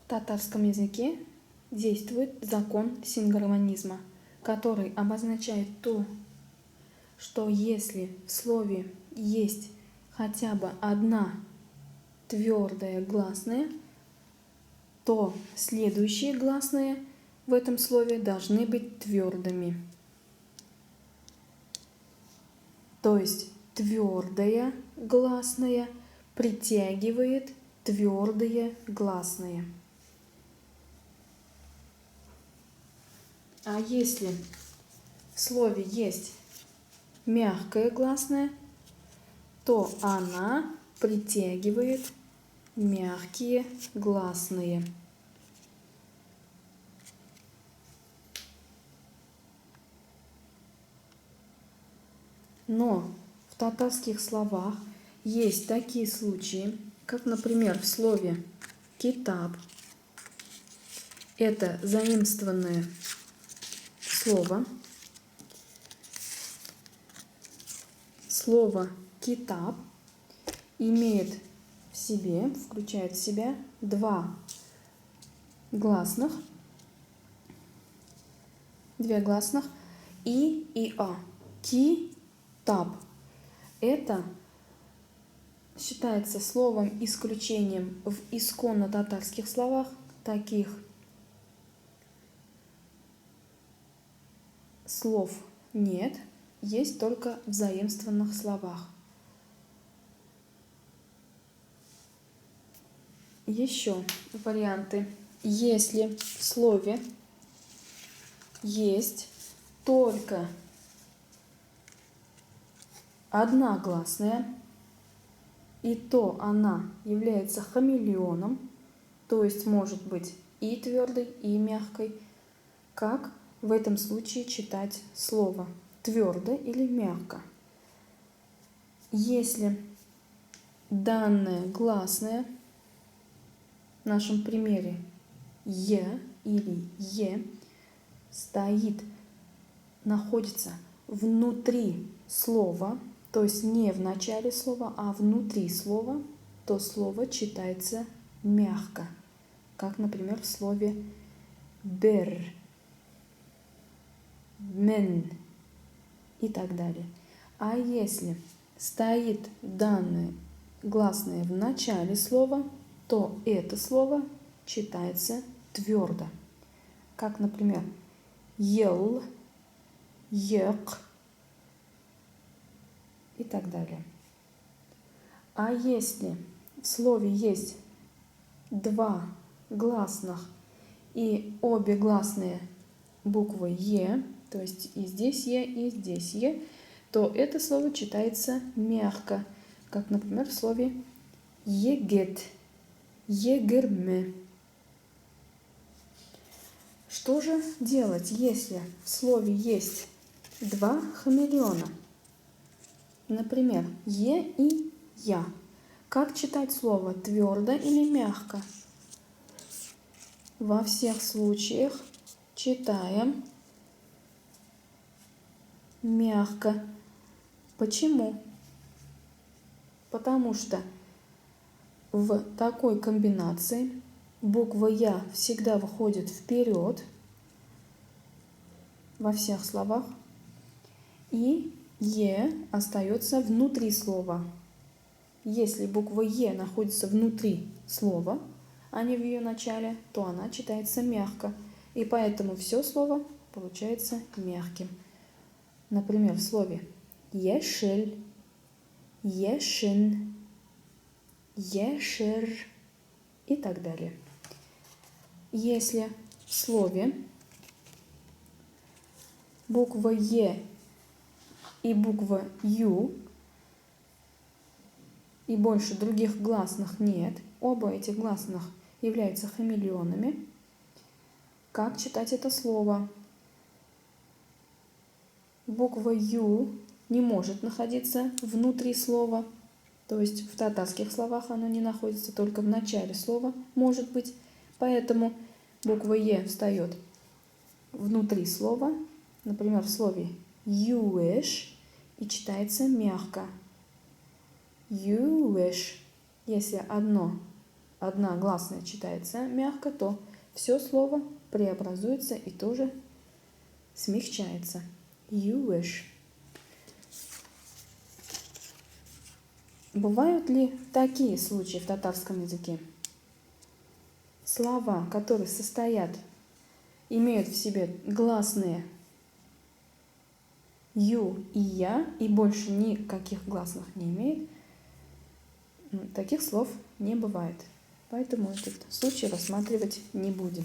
В татарском языке действует закон сингармонизма, который обозначает то, что если в слове есть хотя бы одна твердая гласная, то следующие гласные в этом слове должны быть твердыми. То есть твердая гласная притягивает твердые гласные. А если в слове есть мягкая гласная, то она притягивает мягкие гласные. Но в татарских словах есть такие случаи, как, например, в слове «китаб». Это заимствованное слово. Слово «китаб» имеет в себе, включает в себя два гласных, две гласных и а. Китаб. Это считается словом исключением в исконно татарских словах. Таких слов нет, есть только в заимствованных словах. Еще варианты. Если в слове есть только одна гласная, и то она является хамелеоном, то есть может быть и твердой, и мягкой, как в этом случае читать слово твердо или мягко? Если данная гласная, в нашем примере «е» или «е», находится внутри слова, то есть не в начале слова, а внутри слова, то слово читается мягко, как, например, в слове «бер», «мен» и так далее. А если стоит данное гласное в начале слова, то это слово читается твердо, как, например, «ел», «ек» и так далее. А если в слове есть два гласных и обе гласные буквы «е», то есть и здесь «е», и здесь «е», то это слово читается мягко, как, например, в слове «егет», «егерме». Что же делать, если в слове есть два хамелеона? Например, «е» и «я». Как читать слово твердо или мягко? Во всех случаях читаем мягко. Почему? Потому что в такой комбинации буква «я» всегда выходит вперед во всех словах, и «е» остается внутри слова. Если буква «е» находится внутри слова, а не в ее начале, то она читается мягко, и поэтому все слово получается мягким. Например, в слове «ешель», «ешин», «ешер» и так далее. Если в слове буква «е» и буква «ю» и больше других гласных нет, оба этих гласных являются хамелеонами, как читать это слово? Буква «ю» не может находиться внутри слова, то есть в татарских словах она не находится, только в начале слова может быть, поэтому буква «е» встает внутри слова, например, в слове «юэш», и читается мягко. «Юэш». Если одна одна гласная читается мягко, то все слово преобразуется и тоже смягчается. You wish. Бывают ли такие случаи в татарском языке? Слова, которые имеют в себе гласные ю и я, и больше никаких гласных не имеет, таких слов не бывает. Поэтому этот случай рассматривать не будем.